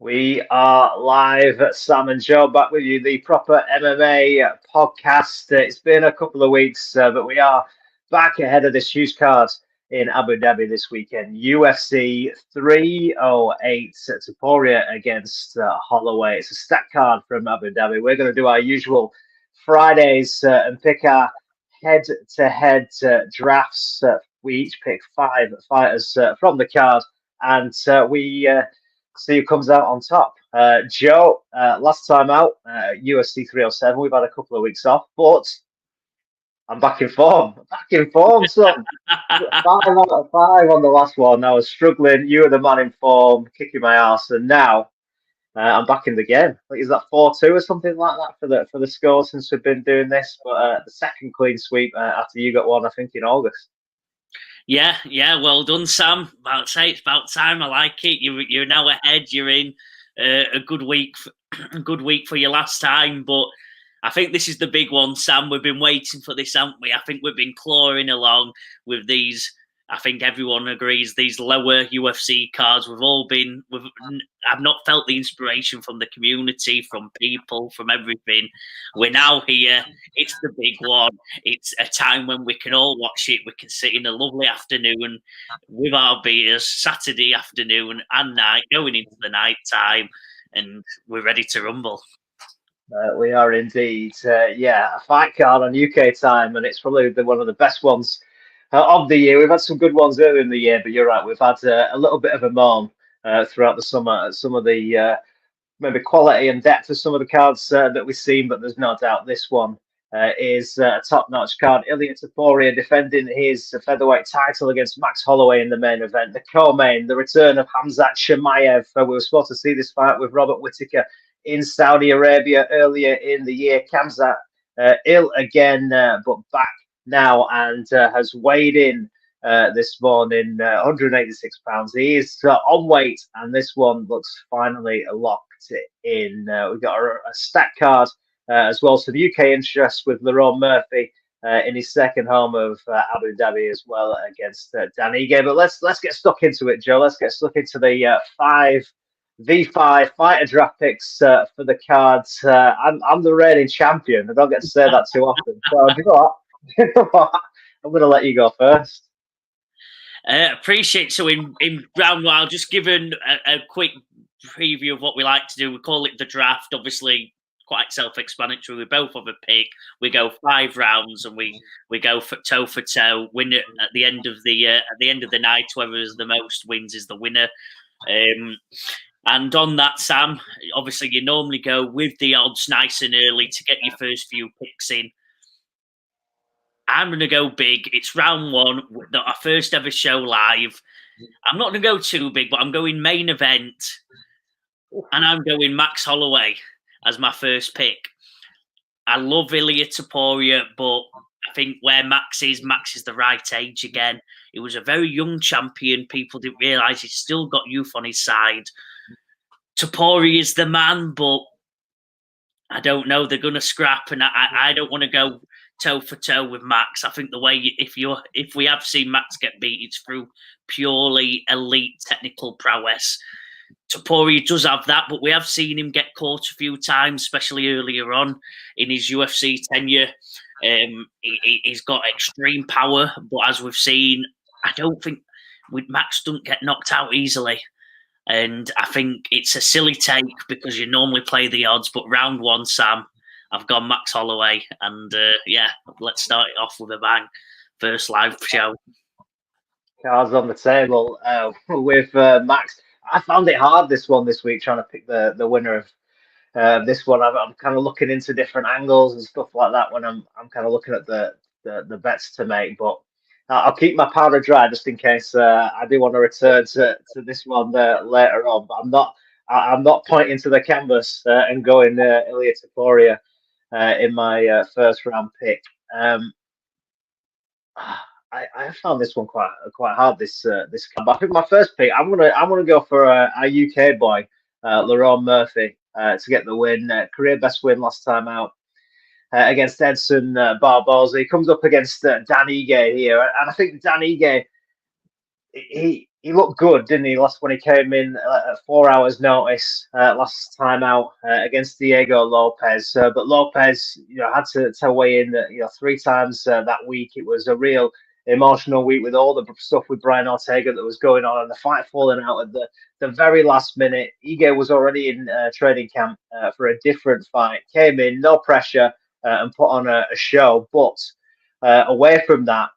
We are live, Sam and Joe, back with you, the proper MMA podcast. It's been a couple of weeks, but we are back ahead of this huge card in Abu Dhabi this weekend. UFC 308, Topuria against Holloway. It's a stacked card from Abu Dhabi. We're going to do our usual Fridays and pick our head-to-head drafts. We each pick five fighters from the card, and we see who comes out on top. Joe, last time out, UFC 307, we've had a couple of weeks off, but I'm back in form. Back in form, son. 5 out of 5 on the last one. I was struggling. You were the man in form, kicking my ass, and now I'm back in the game. I think is that 4-2 or something like that for the score since we've been doing this. But the second clean sweep after you got one, I think, in August. Yeah, well done, Sam. About say it's about time. I like it. You're now ahead. You're in a good week, for your last time. But I think this is the big one, Sam. We've been waiting for this, haven't we? I think we've been clawing along with these. I think everyone agrees these lower UFC cards. I've not felt the inspiration from the community, from people, from everything. We're now here. It's the big one. It's a time when we can all watch it. We can sit in a lovely afternoon with our beers, Saturday afternoon and night, going into the night time, and we're ready to rumble. We are indeed. A fight card on UK time, and it's probably one of the best ones of the year. We've had some good ones earlier in the year, but you're right, we've had a little bit of a moan throughout the summer. Some of the maybe quality and depth of some of the cards that we've seen, but there's no doubt this one is a top-notch card. Ilia Topuria defending his featherweight title against Max Holloway in the main event. The co-main, the return of Khamzat Chimaev. We were supposed to see this fight with Robert Whittaker in Saudi Arabia earlier in the year. Khamzat ill again, but back now and has weighed in this morning, 186 pounds. He is on weight, and this one looks finally locked in. We've got a stacked card as well. So the UK interest with Lerone Murphy in his second home of Abu Dhabi as well against Dan Ige. But let's get stuck into it, Joe. Let's get stuck into the five fighter draft picks for the cards. I'm the reigning champion. I don't get to say that too often. So you know what? I'm going to let you go first. Appreciate. So in round one, I'll just give a quick preview of what we like to do. We call it the draft. Obviously, quite self-explanatory. We both have a pick. We go 5 rounds, and we go for toe. Winner at the end of the night. Whoever has the most wins is the winner. And on that, Sam, obviously you normally go with the odds nice and early to get your first few picks in. I'm going to go big. It's round 1, our first ever show live. I'm not going to go too big, but I'm going main event. And I'm going Max Holloway as my first pick. I love Ilia Topuria, but I think where Max is the right age again. He was a very young champion. People didn't realise he's still got youth on his side. Topuria is the man, but I don't know. They're going to scrap, and I don't want to go toe for toe with Max. I think the way if we have seen Max get beat, it's through purely elite technical prowess. Topuria does have that, but we have seen him get caught a few times, especially earlier on in his UFC tenure. He's got extreme power, but as we've seen, I don't think Max don't get knocked out easily. And I think it's a silly take because you normally play the odds, but round 1, Sam, I've gone Max Holloway, and let's start it off with a bang. First live show. Cards on the table with Max. I found it hard this week trying to pick the winner of this one. I'm kind of looking into different angles and stuff like that when I'm kind of looking at the bets to make, but I'll keep my powder dry just in case I do want to return to this one later on. But I'm not pointing to the canvas and going Ilia Topuria in my first round pick. I found this one quite hard. This but I think my first pick, I'm gonna go for a UK boy, Lerone Murphy, to get the win. Career best win last time out against Edson Barboza. He comes up against Dan Ige here, and I think Dan Ige, he looked good, didn't he? Last when he came in at 4 hours' notice last time out against Diego Lopez. But Lopez, had to weigh in that 3 times that week. It was a real emotional week with all the stuff with Brian Ortega that was going on, and the fight falling out at the very last minute. Ige was already in training camp for a different fight. Came in, no pressure, and put on a show. But away from that,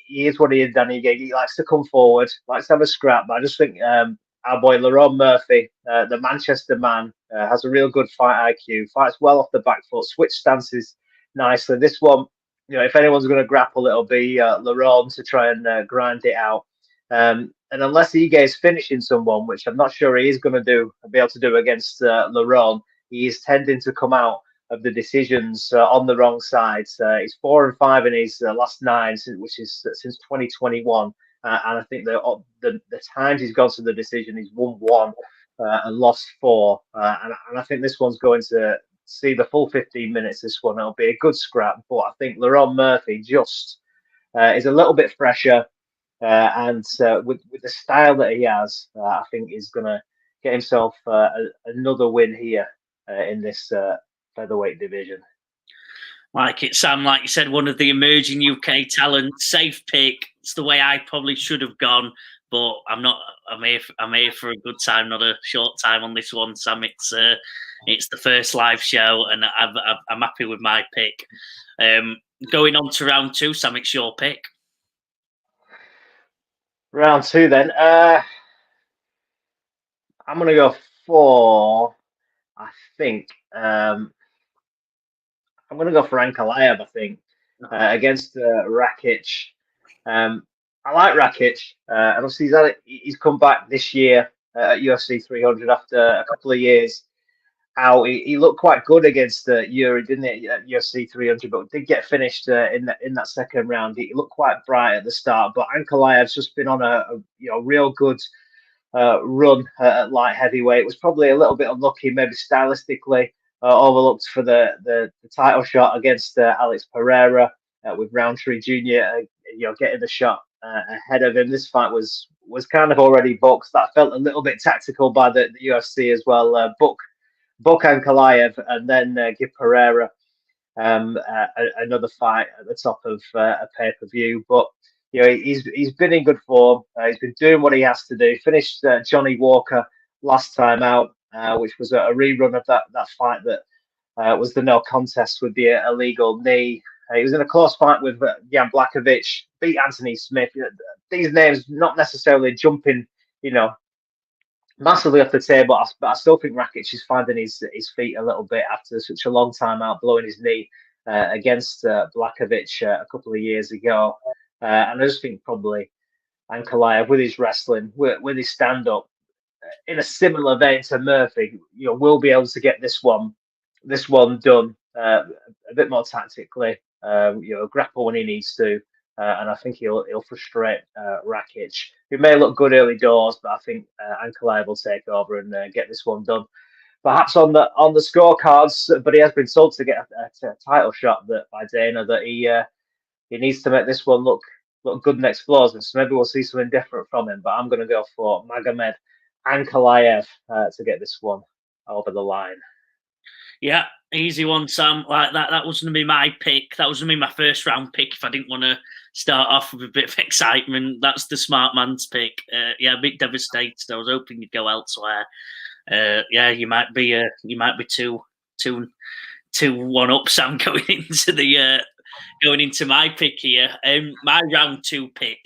he is what he is, Danny Ige. He likes to come forward, likes to have a scrap. But I just think our boy Lerone Murphy, the Manchester man, has a real good fight IQ, fights well off the back foot, switch stances nicely. This one, if anyone's going to grapple, it'll be Lerone to try and grind it out. And unless Ige is finishing someone, which I'm not sure he is going to be able to do against Lerone, he is tending to come out of the decisions on the wrong side. He's 4-5 in his last 9, which is since 2021. And I think the times he's gone to the decision, he's won 1 and lost 4. And I think this one's going to see the full 15 minutes. This one, it'll be a good scrap. But I think Lerone Murphy just is a little bit fresher. And with the style that he has, I think he's going to get himself another win here in this featherweight division. Like it, Sam, like you said, one of the emerging UK talents. Safe pick. It's the way I probably should have gone, but I'm not. I'm here for a good time, not a short time on this one, Sam. It's the first live show, and I'm happy with my pick. Going on to round 2, Sam, it's your pick. Round 2, then. I'm going to go for, I think, I'm going to go for Ankalaev, I think, against Rakic. I like Rakic, and obviously he's come back this year at UFC 300 after a couple of years out. He looked quite good against Yuri, didn't he, at UFC 300, but did get finished in that second round. He looked quite bright at the start, but Ankalaev's just been on a real good run at light heavyweight. It was probably a little bit unlucky, maybe stylistically overlooked for the title shot against Alex Pereira with Roundtree Jr. Getting the shot ahead of him. This fight was kind of already booked. That felt a little bit tactical by the UFC as well. Book Ankalaev and then give Pereira another fight at the top of a pay-per-view. But he's been in good form. He's been doing what he has to do. Finished Johnny Walker last time out, which was a rerun of that fight that was the no contest with the illegal knee. He was in a close fight with Jan Blachowicz, beat Anthony Smith. These names not necessarily jumping, massively off the table, but I still think Rakic is finding his feet a little bit after such a long time out, blowing his knee against Blachowicz a couple of years ago. And I just think probably Ankalaev, with his wrestling, with his stand-up, in a similar vein to Murphy, will be able to get this one done a bit more tactically. Grapple when he needs to, and I think he'll frustrate Rakic, who may look good early doors, but I think Ankalaev will take over and get this one done. Perhaps on the scorecards, but he has been told to get a title shot by Dana that he needs to make this one look good and explosive. So maybe we'll see something different from him. But I'm going to go for Magomed Ankalaev to get this one over the line. Yeah, easy one, Sam. Like that was going to be my pick. That was going to be my first round pick if I didn't want to start off with a bit of excitement. That's the smart man's pick. A bit devastated. I was hoping you'd go elsewhere. You might be 2-1 up, Sam, going into my pick here. My round 2 pick.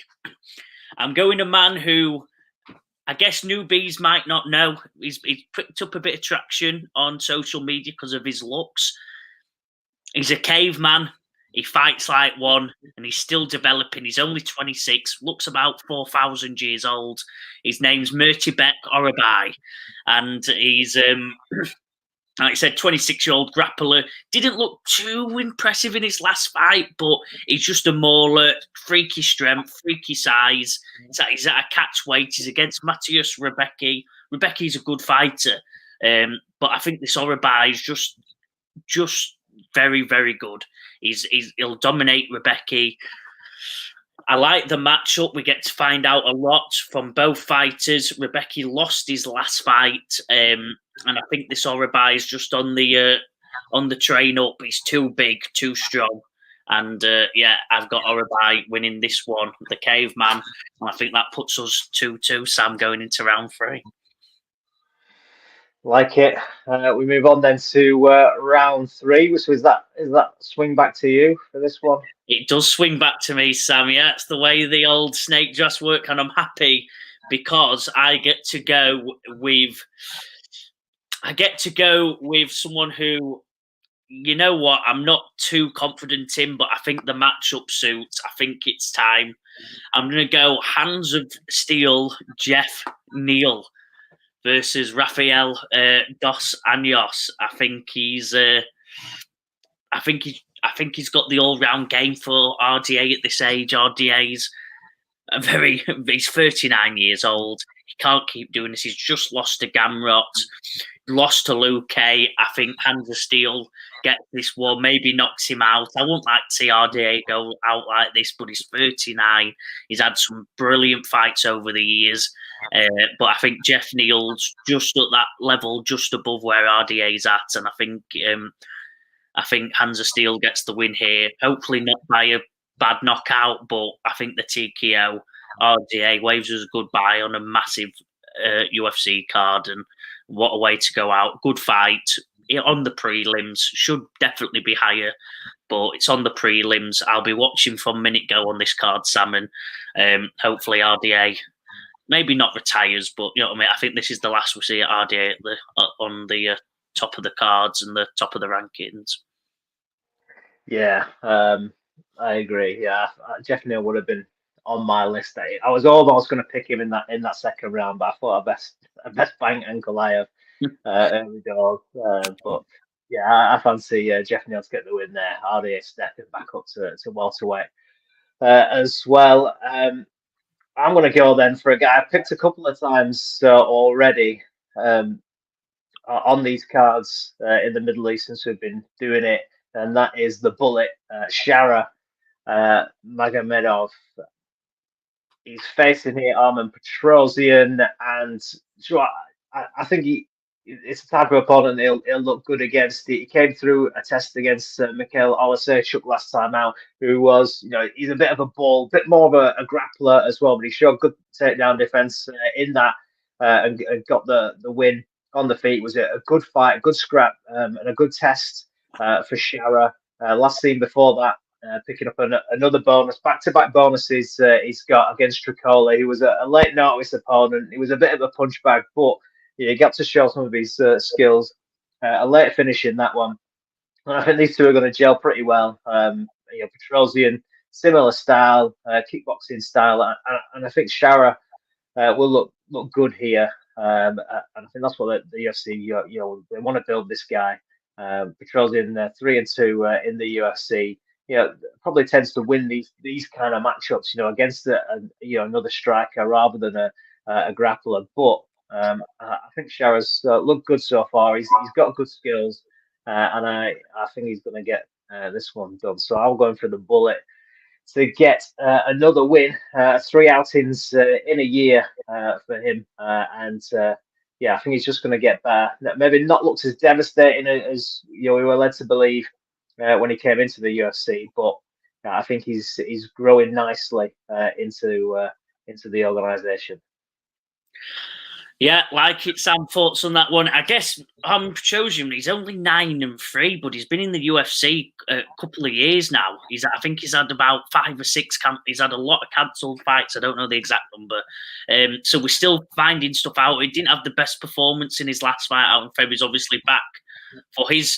I'm going a man who I guess newbies might not know. He's picked up a bit of traction on social media because of his looks. He's a caveman. He fights like one, and he's still developing. He's only 26, looks about 4,000 years old. His name's Mertibek Orabai, and he's like I said, 26-year-old grappler. Didn't look too impressive in his last fight, but he's just a mauler, freaky strength, freaky size. He's at a catch weight. He's against Matthias Rebecki. Rebecki's a good fighter, but I think this Orabai is just very, very good. He'll dominate Rebecki. I like the matchup. We get to find out a lot from both fighters. Rebecca lost his last fight, and I think this Orabai is just on the train up. He's too big, too strong. And yeah, I've got Orabai winning this one, the caveman. And I think that puts us 2-2, Sam, going into round 3. Like it. We move on then to round 3. So is that swing back to you for this one? It does swing back to me, Sam. Yeah, it's the way the old snake dress work, and I'm happy because I get to go with someone who, you know what, I'm not too confident in, but I think the matchup suits. I think it's time. I'm going to go hands of steel, Jeff Neal versus Rafael dos Anjos. I think he's got the all-round game for RDA at this age. RDA's he's 39 years old. He can't keep doing this. He's just lost to Gamrot, lost to Luke. I think Hands of Steel gets this one, maybe knocks him out. I wouldn't like to see RDA go out like this, but he's 39. He's had some brilliant fights over the years. But I think Jeff Neal's just at that level, just above where RDA's at. And I think Hands of Steel gets the win here. Hopefully not by a bad knockout, but I think the TKO RDA waves us goodbye on a massive UFC card. And what a way to go out. Good fight on the prelims. Should definitely be higher, but it's on the prelims. I'll be watching from minute go on this card, Sam, and hopefully RDA maybe not retires, but you know what I mean. I think this is the last we see at RDA on the top of the cards and the top of the rankings. Yeah, I agree. Yeah, Jeff Neal would have been on my list. I was almost going to pick him in that second round, but I thought I best bang Ankalaev early doors. But yeah, I fancy Jeff Neal to get the win there. RDA stepping back up to welterweight as well. I'm going to go then for a guy I picked a couple of times already on these cards in the Middle East since we've been doing it, and that is the Bullet, Shara Magomedov. He's facing here Armen Petrosian, and I think it's the type of opponent he'll look good against. He came through a test against Mikhail Olasechuk last time out, who was, he's a bit of a ball, a bit more of a grappler as well, but he showed good takedown defense in that and got the win on the feet. It was a good fight, a good scrap, and a good test for Shara. Last seen before that, picking up another bonus, back-to-back bonuses he's got against Tricoli, who was a late notice opponent. He was a bit of a punch bag, but he got to show some of his skills. A late finish in that one. And I think these two are going to gel pretty well. Petrosian, similar style, kickboxing style, and I think Shara will look good here. And I think that's what the UFC, they want to build this guy. Petrosian 3-2 in the UFC. Probably tends to win these kind of matchups, against another striker rather than a grappler. But I think Shara's looked good so far. He's got good skills, and I think he's going to get this one done. So I'm going for the Bullet to get another win. 3 outings in a year for him, and I think he's just going to get better. Maybe not looked as devastating as we were led to believe when he came into the UFC, but I think he's growing nicely into the organisation. Yeah, like it, Sam. Thoughts on that one? I guess Petrosian, he's only 9-3, but he's been in the UFC a couple of years now. I think he's had about 5 or 6. He's had a lot of cancelled fights. I don't know the exact number. So we're still finding stuff out. He didn't have the best performance in his last fight out in February. He's obviously back for his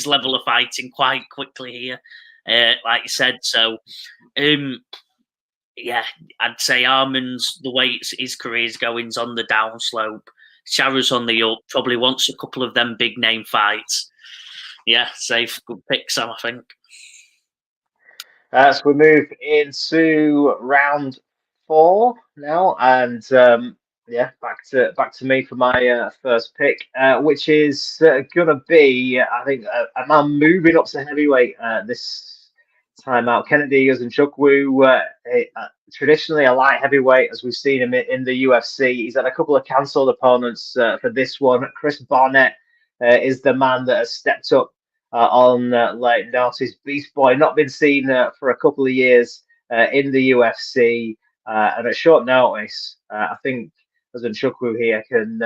level of fighting quite quickly here, like you said. So. Yeah, I'd say Arman's, the way his career's going, is on the downslope. Shara's on the up, probably wants a couple of them big name fights. Yeah, safe. Good pick, Sam, I think. So we move into round 4 now, and back to me for my first pick, which is gonna be, I think, a man moving up to heavyweight this time out. Kennedy Nzechukwu, traditionally a light heavyweight, as we've seen him in the UFC. He's had a couple of cancelled opponents for this one. Chris Barnett is the man that has stepped up on late notice. Beast Boy, not been seen for a couple of years in the UFC, and at short notice, I think Nzechukwu here can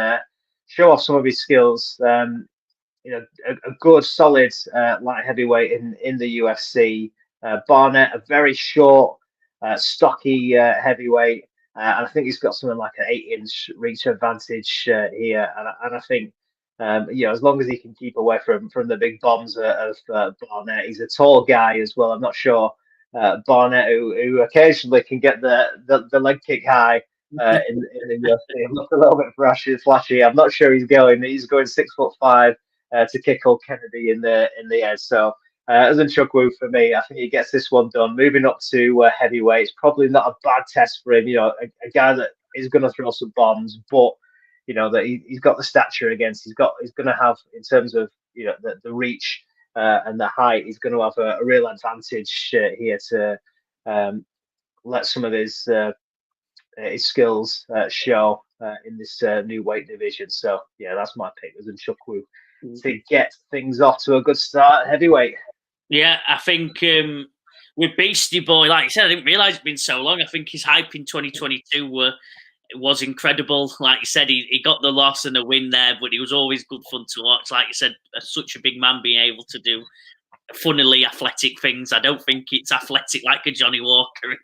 show off some of his skills. A good, solid light heavyweight in the UFC. Barnett, a very short, stocky heavyweight, and I think he's got something like an 8-inch reach advantage here. And I think, as long as he can keep away from the big bombs of Barnett, he's a tall guy as well. I'm not sure Barnett, who occasionally can get the leg kick high. In the UFC, looks a little bit flashy. I'm not sure he's going 6'5". To kick old Kennedy in the head. So Nzechukwu for me, I think he gets this one done. Moving up to heavyweight, it's probably not a bad test for him. A guy that is going to throw some bombs, but that he's got the stature against. He's going to have, in terms of the reach and the height, he's going to have a real advantage here to let some of his skills show in this new weight division. So yeah, that's my pick, Nzechukwu, to get things off to a good start at heavyweight. Yeah, I think with Beastie Boy, like I said, I didn't realise it'd been so long. I think his hype in 2022 was incredible. Like you said, he got the loss and the win there, but he was always good fun to watch. Like you said, such a big man being able to do funnily athletic things. I don't think it's athletic like a Johnny Walker.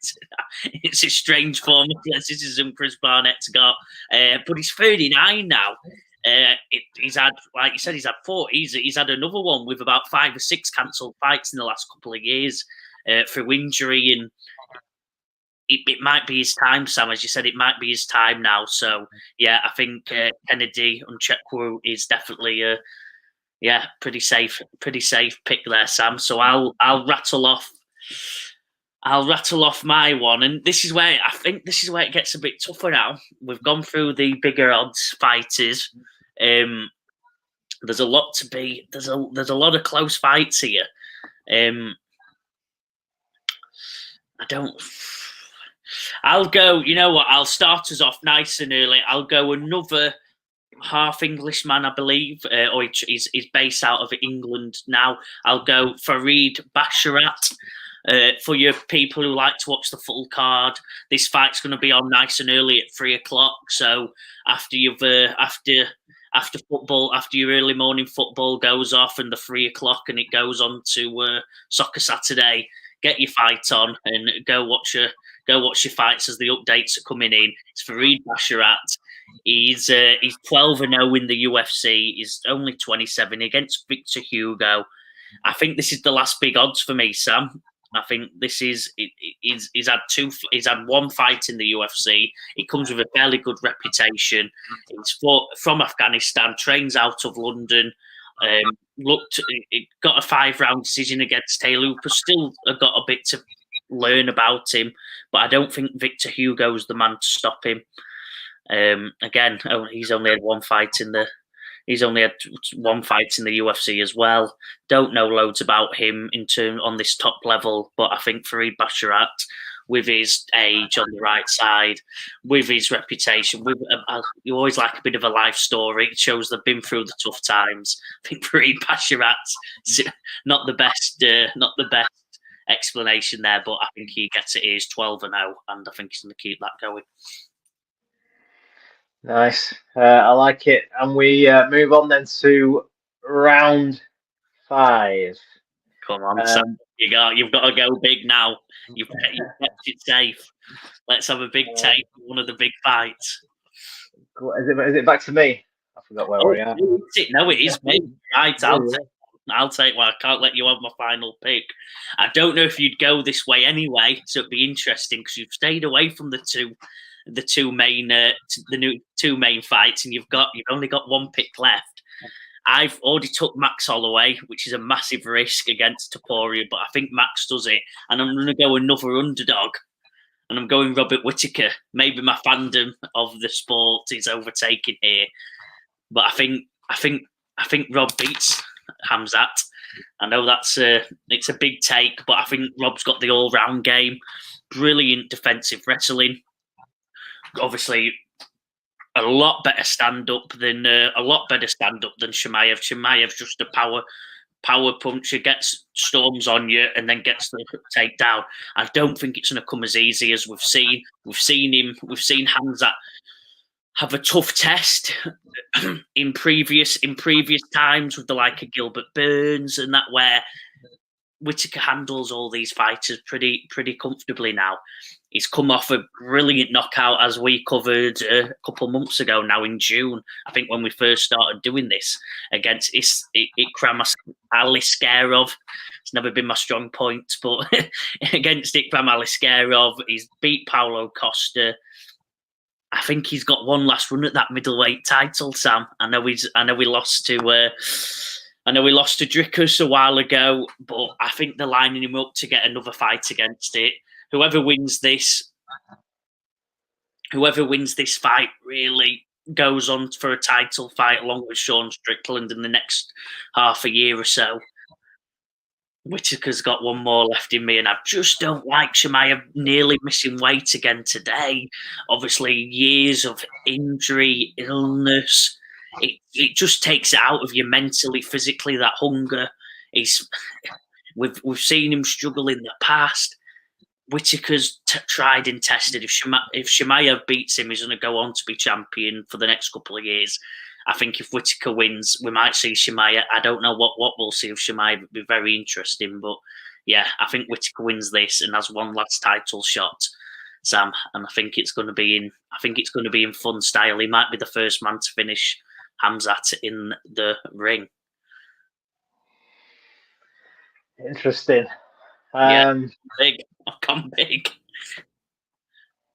It's a strange form of athleticism Chris Barnett's got. But he's 39 now. He's had, like you said, he's had 4. He's had another one with about 5 or 6 cancelled fights in the last couple of years through injury, and it might be his time, Sam. As you said, it might be his time now. So yeah, I think Kennedy Nzechukwu is definitely a pretty safe pick there, Sam. So I'll rattle off my one, and this is where I think it gets a bit tougher now. We've gone through the bigger odds fighters. There's a lot to be. There's a lot of close fights here. I'll go. You know what? I'll start us off nice and early. I'll go another half Englishman, I believe, or he's based out of England now. I'll go Farid Basharat. For your people who like to watch the full card, this fight's going to be on nice and early at 3:00. So after football, after your early morning football goes off and the 3:00 and it goes on to Soccer Saturday, get your fight on and go watch your fights as the updates are coming in. It's Farid Basharat. He's 12-0 in the UFC. He's only 27 against Victor Hugo. I think this is the last big odds for me, Sam. I think this is he's had 1 fight in the UFC. He comes with a fairly good reputation. He's from Afghanistan, trains out of London. Got a 5-round decision against Taylor Hooper. Still got a bit to learn about him, but I don't think Victor Hugo's the man to stop him. Again, he's only had 1 fight in the UFC as well. Don't know loads about him on this top level, but I think Farid Basharat, with his age on the right side, with his reputation, you always like a bit of a life story. It shows they've been through the tough times. I think Farid Basharat's not the best explanation there, but I think he gets it. He's 12-0, and I think he's going to keep that going. Nice. I like it. And we move on then to round 5. Come on, Sam. You've got to go big now. You've kept it safe. Let's have a big take for one of the big fights. Is it back to me? I forgot where we are. No, it is me. Right, I'll take one. I can't let you have my final pick. I don't know if you'd go this way anyway, so it'd be interesting because you've stayed away from the two main fights, and you've only got 1 pick left. I've already took Max Holloway, which is a massive risk against Topuria, but I think Max does it, and I'm going to go another underdog, and I'm going Robert Whittaker. Maybe my fandom of the sport is overtaken here, but I think Rob beats Khamzat. I know it's a big take, but I think Rob's got the all-round game. Brilliant defensive wrestling. Obviously, a lot better stand-up than Chimaev. Chimaev's just a power puncher, gets storms on you and then gets the takedown. I don't think it's going to come as easy as we've seen. We've seen Khamzat have a tough test in previous times with the like of Gilbert Burns and that, where Whittaker handles all these fighters pretty comfortably now. He's come off a brilliant knockout, as we covered a couple of months ago now in June, I think, when we first started doing this, against Ikram Aliskerov. It's never been my strong point, but against Ikram Aliskerov, he's beat Paulo Costa. I think he's got one last run at that middleweight title, Sam. I know we lost to Drickus a while ago, but I think they're lining him up to get another fight against it. Whoever wins this fight really goes on for a title fight along with Sean Strickland in the next half a year or so. Whittaker's got one more left in me, and I just don't like Chimaev nearly missing weight again today. Obviously, years of injury, illness. It just takes it out of you mentally, physically, that hunger. We've seen him struggle in the past. Whittaker's tried and tested. If Chimaev beats him, he's going to go on to be champion for the next couple of years. I think if Whittaker wins, we might see Chimaev. I don't know what we'll see of Chimaev. It'd be very interesting. But yeah, I think Whittaker wins this and has one last title shot, Sam. And I think it's going to be in fun style. He might be the first man to finish Khamzat in the ring. Interesting. Big. I've come big.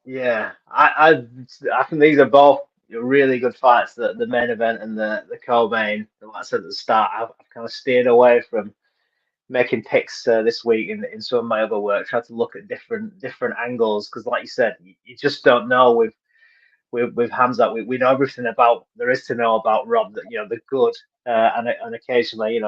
Yeah, I think these are both really good fights. The main event and the co-main. Like I said at the start, I've kind of steered away from making picks this week in some of my other work. Tried to look at different angles because, like you said, you just don't know with Khamzat. We know everything there is to know about Rob. That the good and occasionally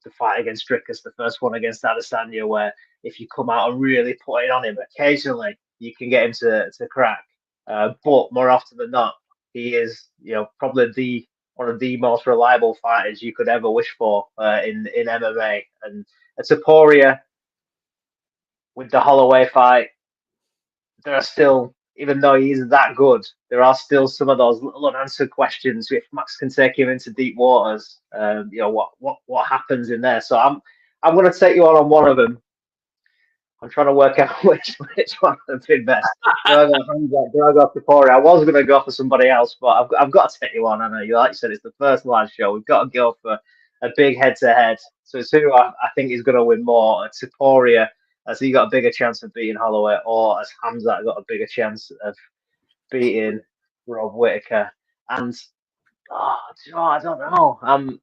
the fight against Drickus, the first one against Adesanya, where if you come out and really put it on him, occasionally you can get him to crack. But more often than not, he is probably one of the most reliable fighters you could ever wish for in MMA. And Topuria, with the Holloway fight, there are still, even though he isn't that good, there are still some of those little unanswered questions. If Max can take him into deep waters, what happens in there? So I'm going to take you on one of them. I'm trying to work out which one would be best. Do I go Topuria? I was going to go for somebody else, but I've got to take you on. I know, like you said, it's the first live show. We've got to go for a big head-to-head. So it's who I think is going to win more. Topuria, has he got a bigger chance of beating Holloway, or has Khamzat got a bigger chance of beating Rob Whittaker? And I don't know. I'm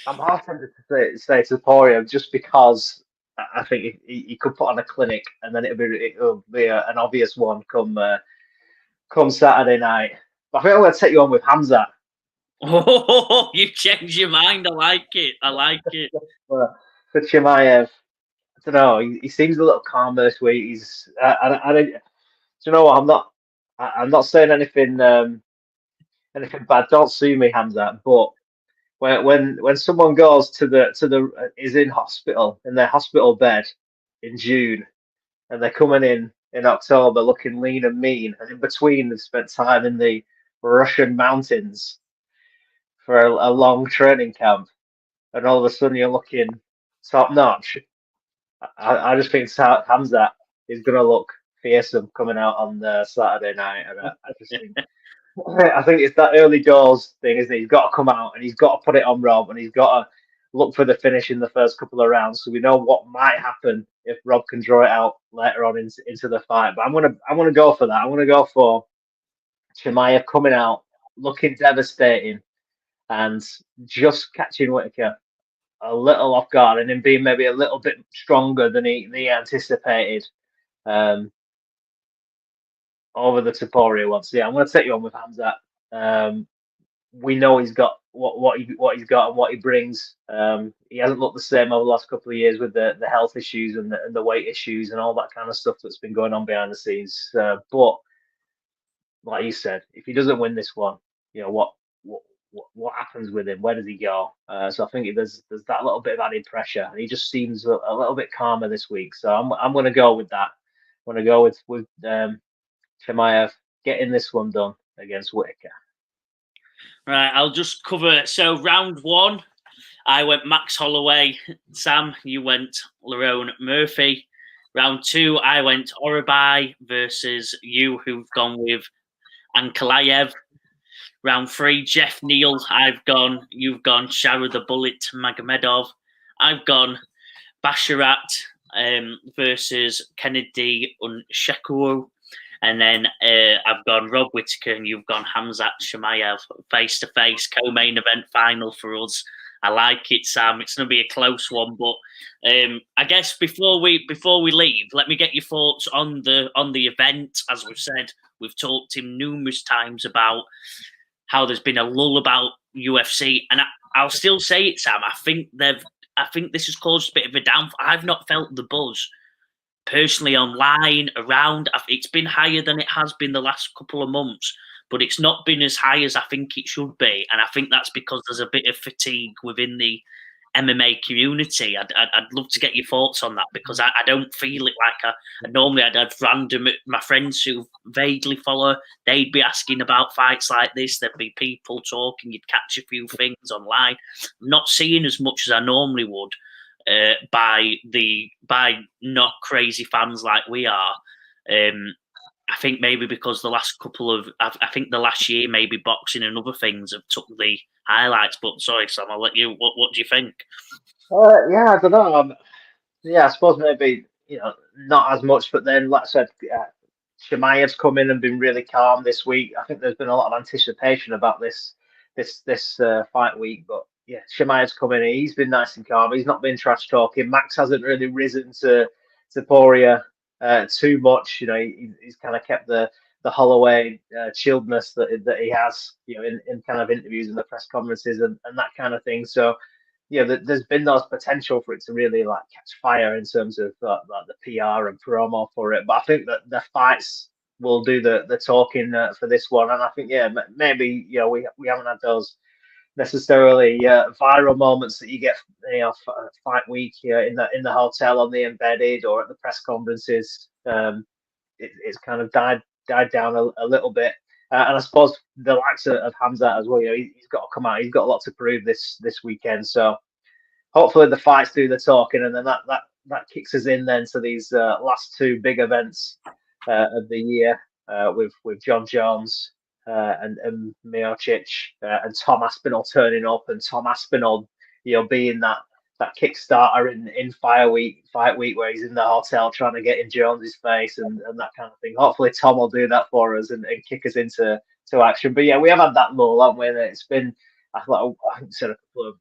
half tempted to say Topuria just because I think he could put on a clinic, and then it'll be an obvious one come Saturday night. But I think I'm going to take you on with Khamzat. Oh, you changed your mind. I like it. For Chimaev, I don't know. He seems a little calmer this week. He's I don't. Do you know what? I'm not saying anything bad. Don't sue me, Khamzat. But when someone goes is in their hospital bed in June, and they're coming in October looking lean and mean, and in between they've spent time in the Russian mountains for a long training camp, and all of a sudden you're looking top notch. I just think Khamzat is going to look fearsome coming out on Saturday night, and I just think. I think it's that early doors thing, isn't it? He's got to come out and he's got to put it on Rob, and he's got to look for the finish in the first couple of rounds, so we know what might happen if Rob can draw it out later on into the fight. But I'm gonna go for that. I'm gonna go for Chimaev coming out looking devastating and just catching Whittaker a little off guard, and him being maybe a little bit stronger than he anticipated. Over the Topuria one. So yeah, I'm going to take you on with Khamzat. We know he's got what he's got and what he brings. He hasn't looked the same over the last couple of years with the health issues and the weight issues and all that kind of stuff that's been going on behind the scenes. But like you said, if he doesn't win this one, what happens with him? Where does he go? So I think there's that little bit of added pressure, and he just seems a little bit calmer this week. So I'm going to go with that. I'm going to go with Chimaev getting this one done against Whittaker. Right, I'll just cover. So round one, I went Max Holloway. Sam, you went Lerone Murphy. Round two, I went Orabai versus you, who've gone with Ankalaev. Round three, Jeff Neal. You've gone Shara the Bullet Magomedov. I've gone Basharat versus Kennedy Unsheku. And then I've gone Rob Whittaker and you've gone Khamzat Chimaev face-to-face co-main event final for us. I like it, Sam. It's going to be a close one, but I guess before we leave, let me get your thoughts on the event. As we've said, we've talked to him numerous times about how there's been a lull about UFC, and I'll still say it, Sam. I think this has caused a bit of a downfall. I've not felt the buzz personally online around. It's been higher than it has been the last couple of months, but it's not been as high as I think it should be, and I think that's because there's a bit of fatigue within the MMA community. I'd love to get your thoughts on that, because I don't feel it like normally I'd have random, my friends who vaguely follow, they'd be asking about fights like this, there'd be people talking, you'd catch a few things online. I'm not seeing as much as I normally would by not crazy fans like we are. I think maybe because I think the last year maybe boxing and other things have took the highlights. But sorry, Sam, I'll let you. What do you think? Yeah, I don't know. Yeah, I suppose maybe not as much, but then like I said, Chimaev's come in and been really calm this week. I think there's been a lot of anticipation about this fight week, but yeah, Chimaev's come in. He's been nice and calm. He's not been trash talking. Max hasn't really risen to Topuria too much. He's kind of kept the Holloway chilledness that he has, in kind of interviews and the press conferences and that kind of thing. So there's been those potential for it to really like catch fire in terms of like the PR and promo for it. But I think that the fights will do the talking for this one. And I think maybe we haven't had those necessarily viral moments that you get fight week in the hotel on the embedded or at the press conferences. It's kind of died down a little bit. And I suppose the likes of Khamzat as well, he's got to come out. He's got a lot to prove this weekend. So hopefully the fights do the talking, and then that kicks us in then to these last two big events of the year with John Jones and Miocic and Tom Aspinall turning up, and Tom Aspinall being that Kickstarter in fight week where he's in the hotel trying to get in Jones's face and that kind of thing. Hopefully Tom will do that for us and kick us into action. But yeah, we have had that lull, haven't we? And it's been, I said a couple of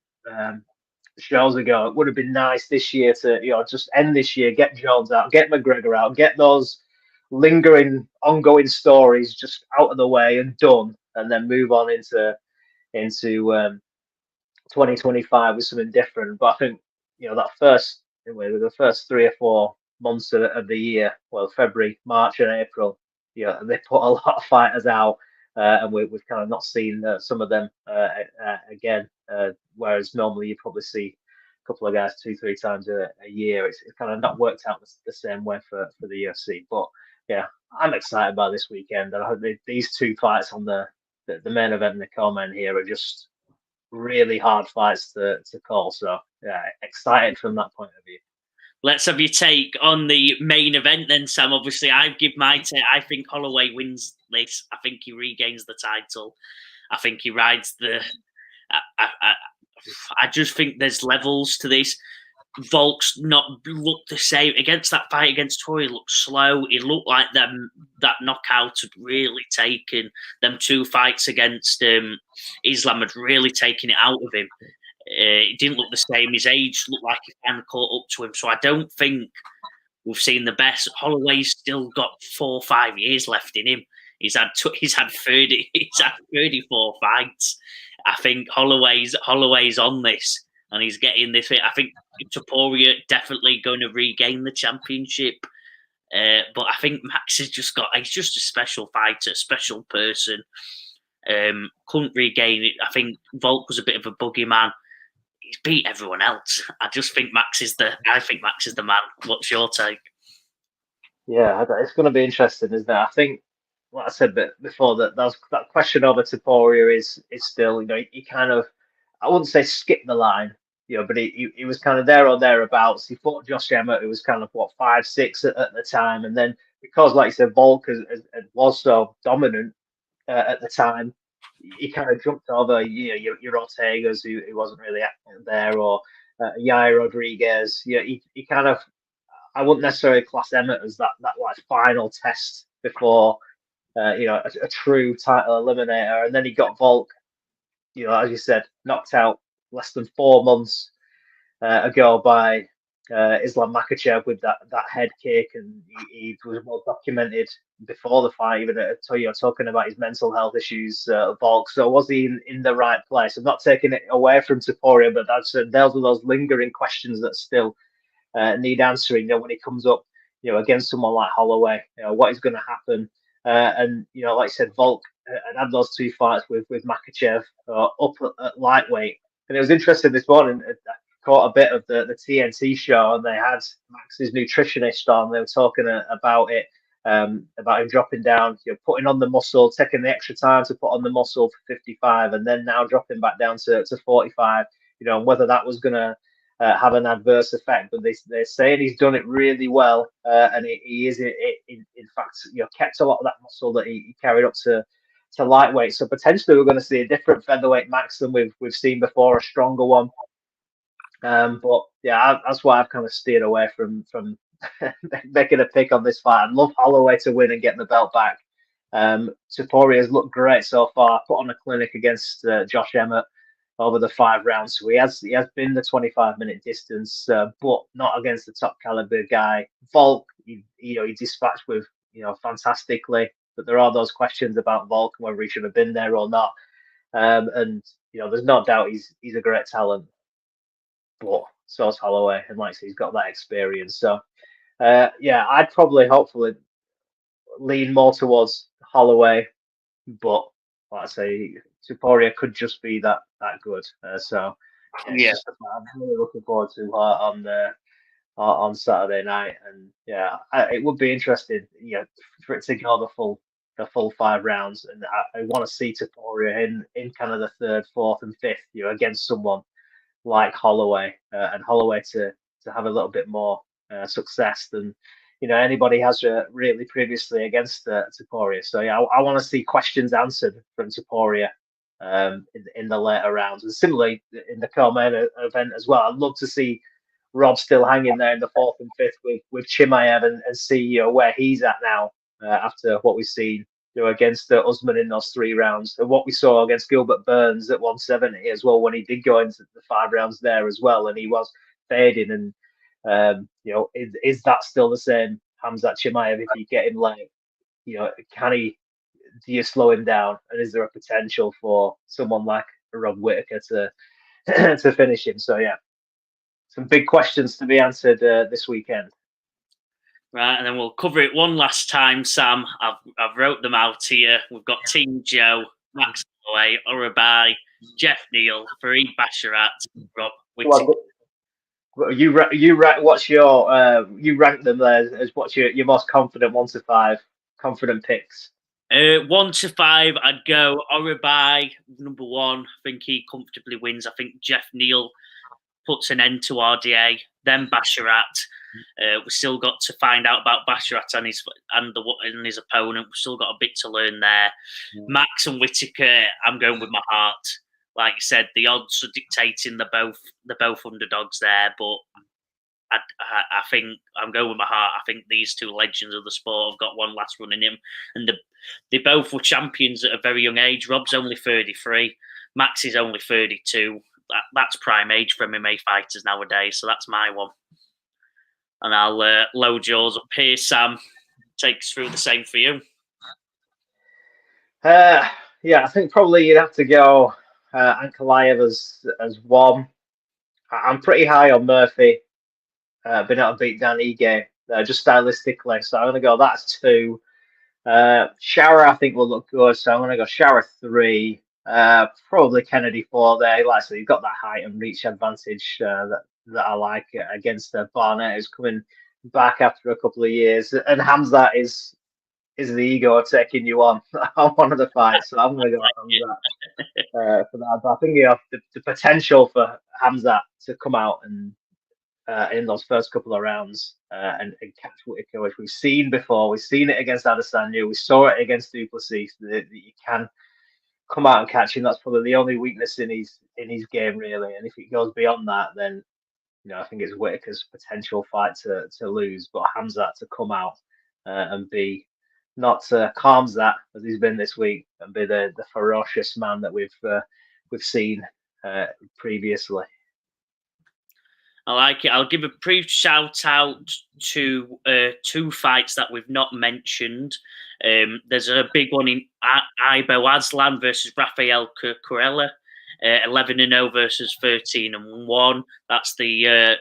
shows ago, it would have been nice this year to just end this year, get Jones out, get McGregor out, get those lingering ongoing stories just out of the way and done, and then move on into 2025 with something different. But I think the first 3 or 4 months of the year, well, February, March, and April, they put a lot of fighters out, and we've kind of not seen some of them again. Whereas normally you probably see a couple of guys 2-3 times a year. It's kind of not worked out the same way for the UFC. But yeah, I'm excited about this weekend, and I hope these two fights on the main event and the co-main here are just really hard fights to call. So yeah, excited from that point of view. Let's have your take on the main event then, Sam. Obviously, I give my take. I think Holloway wins this. I think he regains the title. I think he rides the... I just think there's levels to this. Volk's not looked the same. Against that fight against Tory, he looked slow. He looked like that knockout had really taken them 2 fights against Islam had really taken it out of him. It didn't look the same. His age looked like he kind of caught up to him. So I don't think we've seen the best. Holloway's still got 4 or 5 years left in him. He's had 30. He's had 34 fights. I think Holloway's on this, and he's getting this. I think Topuria definitely going to regain the championship. But I think Max has he's just a special fighter, a special person. Couldn't regain it. I think Volk was a bit of a boogeyman. He's beat everyone else. I think Max is the man. What's your take? Yeah, it's going to be interesting, isn't it? I think, like I said before, that question over Topuria is still, he kind of, I wouldn't say skip the line, but he was kind of there or thereabouts. He fought Josh Emmett, who was kind of 5'6" at the time, and then because, like you said, Volk was so dominant at the time, he kind of jumped over, your Ortegas, who wasn't really there, or Yair Rodriguez. He kind of, I wouldn't necessarily class Emmett as that like final test before a true title eliminator, and then he got Volk, as you said, knocked out less than 4 months ago by Islam Makhachev with that head kick, and he was well documented before the fight, even talking about his mental health issues, Volk. So was he in the right place? I'm not taking it away from Topuria, but those are those lingering questions that still need answering. When he comes up, against someone like Holloway, what is going to happen? And like I said, Volk had those 2 fights with Makhachev up at lightweight, and it was interesting this morning. I caught a bit of the TNT show, and they had Max's nutritionist on. They were talking about it, about him dropping down, putting on the muscle, taking the extra time to put on the muscle for 55, and then now dropping back down to 45. And whether that was going to have an adverse effect, but they're saying he's done it really well, and he is in fact kept a lot of that muscle that he carried up to lightweight. So potentially we're going to see a different featherweight Max than we've seen before, a stronger one. But yeah, that's why I've kind of steered away from making a pick on this fight. I'd love Holloway to win and get the belt back. Topuria has looked great so far. Put on a clinic against Josh Emmett over the 5 rounds. So he has been the 25-minute distance, but not against the top caliber guy. Volk, he dispatched with fantastically, but there are those questions about Volk and whether he should have been there or not. And there's no doubt he's a great talent, but so's Holloway, and like I say, he's got that experience. So I'd probably hopefully lean more towards Holloway, but like I say, Topuria could just be that good. So I'm really looking forward to on Saturday night, and it would be interesting, for it to go the full 5 rounds, and I want to see Topuria in kind of the 3rd, 4th, and 5th, against someone like Holloway, and Holloway to have a little bit more success than anybody has really previously against Topuria. So I want to see questions answered from Topuria in the later rounds, and similarly in the co-main event as well. I'd love to see Rob still hanging there in the 4th and 5th with Chimaev, and see where he's at now after what we've seen against Usman in those 3 rounds, and what we saw against Gilbert Burns at 170 as well, when he did go into the 5 rounds there as well, and he was fading. And is that still the same Khamzat Chimaev if you get him late? Do you slow him down, and is there a potential for someone like Rob Whittaker to finish him? So some big questions to be answered this weekend. Right, and then we'll cover it one last time, Sam. I've wrote them out here. We've got Team Joe, Max Holloway, Urabai, Jeff Neal, Fareed Basharat, Rob Whittaker. What's your you rank them there as what's your most confident 1 to 5 confident picks? 1 to 5, I'd go Urabai, number 1. I think he comfortably wins. I think Jeff Neal puts an end to RDA. Then Basharat. We've still got to find out about Basharat and his opponent. We've still got a bit to learn there. Max and Whittaker, I'm going with my heart. Like you said, the odds are dictating they're both underdogs there, but I think I'm going with my heart. I think these 2 legends of the sport have got one last run in him, and they both were champions at a very young age. Rob's only 33, Max is only 32. That's prime age for MMA fighters nowadays, so that's my one. And I'll load yours up here, Sam. Take us through the same for you. Uh, yeah, I think probably you'd have to go Ankalaev as one. I'm pretty high on Murphy, being able to beat Dan Ige, just stylistically. So I'm going to go that's two. Shower, I think will look good. So I'm going to go Shower three. Probably Kennedy four there. Like I said, you've got that height and reach advantage that I like against Barnett, who's coming back after a couple of years. And Hamzat is the ego taking you on on one of the fights. So I'm going to go Hamzat for that. But I think the potential for Hamzat to come out and in those first couple of rounds and catch Whittaker, which we've seen before. We've seen it against Adesanya. We saw it against Duplessis that you can come out and catch him. That's probably the only weakness in his game, really. And if it goes beyond that, then I think it's Whittaker's potential fight to lose. But Hamzat to come out and be not Khamzat as he's been this week and be the ferocious man that we've seen previously. I like it. I'll give a brief shout out to two fights that we've not mentioned. There's a big one in Ibo Aslan versus Rafael Corella, 11-0 versus 13-1. That's the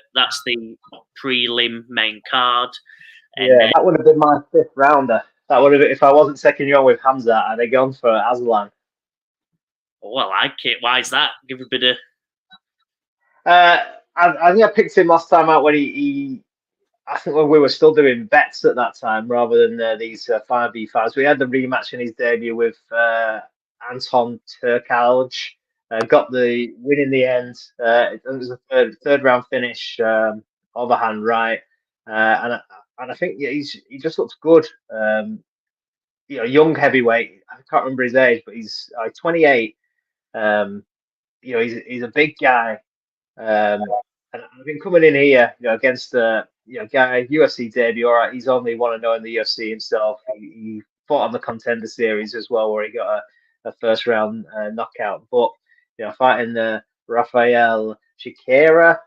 prelim main card. And that would have been my fifth rounder. That would have, if I wasn't taking you on with Hamza, I'd have gone for Aslan. Well, I like it. Why is that? Give a bit of. I think I picked him last time out when I think when we were still doing bets at that time rather than these 5v5s. We had the rematch in his debut with Anton Turkalj. Got the win in the end. It was a third round finish, overhand right, and I think he just looks good. Young heavyweight. I can't remember his age, but he's 28. He's a big guy. And I've been coming in here, against guy UFC debut. All right, he's only 1-0 in the UFC himself. He fought on the Contender Series as well, where he got a first round knockout. But fighting Rafael Chiqueira.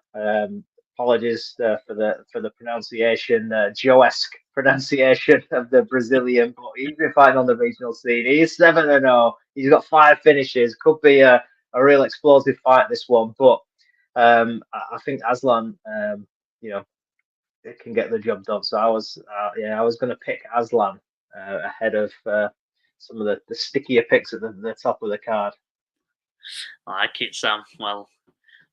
Apologies for the pronunciation, Joe-esque pronunciation of the Brazilian. But he's been fighting on the regional scene. He's 7-0. He's got 5 finishes. Could be a real explosive fight, this one. But I think Aslan, it can get the job done. So I was going to pick Aslan ahead of some of the stickier picks at the top of the card. I like it, Sam. Well,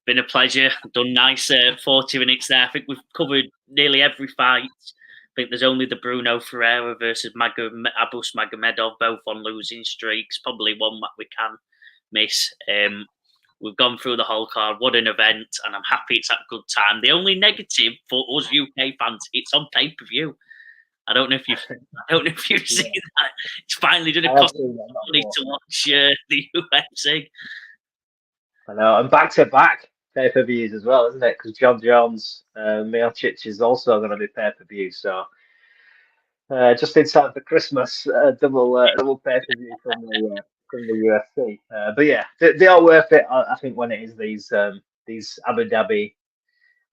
been a pleasure. Done nice 40 minutes there. I think we've covered nearly every fight. I think there's only the Bruno Ferreira versus Abus Magomedov, both on losing streaks. Probably one that we can miss. We've gone through the whole card. What an event, and I'm happy it's at a good time. The only negative for us UK fans, it's on pay-per-view. I don't know if you've seen that. It's finally going to cost money to watch the UFC. I know, and back-to-back pay-per-views as well, isn't it? Because John Jones, Miocic is also going to be pay-per-view. So just in time for Christmas, double pay-per-view from the UFC. But yeah, they are worth it. I think when it is these Abu Dhabi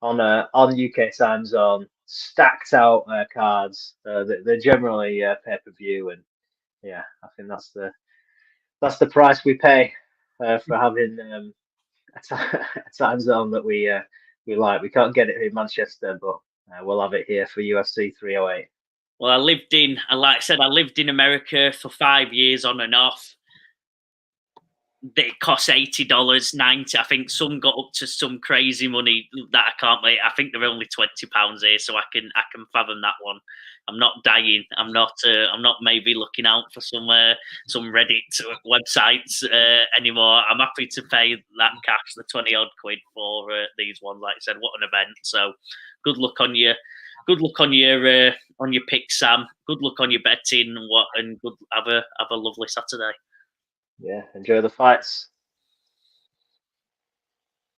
on UK time zone stacked out cards, they're generally pay-per-view, and yeah, I think that's the price we pay for having a time zone that we like. We can't get it in Manchester, but we'll have it here for UFC 308. Well, like I said, I lived in America for 5 years on and off. It costs $80, $90. I think some got up to some crazy money that I can't make. I think they're only £20 here, so I can fathom that one. I'm not dying. I'm not maybe looking out for some Reddit websites anymore. I'm happy to pay that cash, the 20 odd quid for these ones. Like I said, what an event! So good luck on your pick, Sam. Good luck on your betting and have a lovely Saturday. Yeah, enjoy the fights.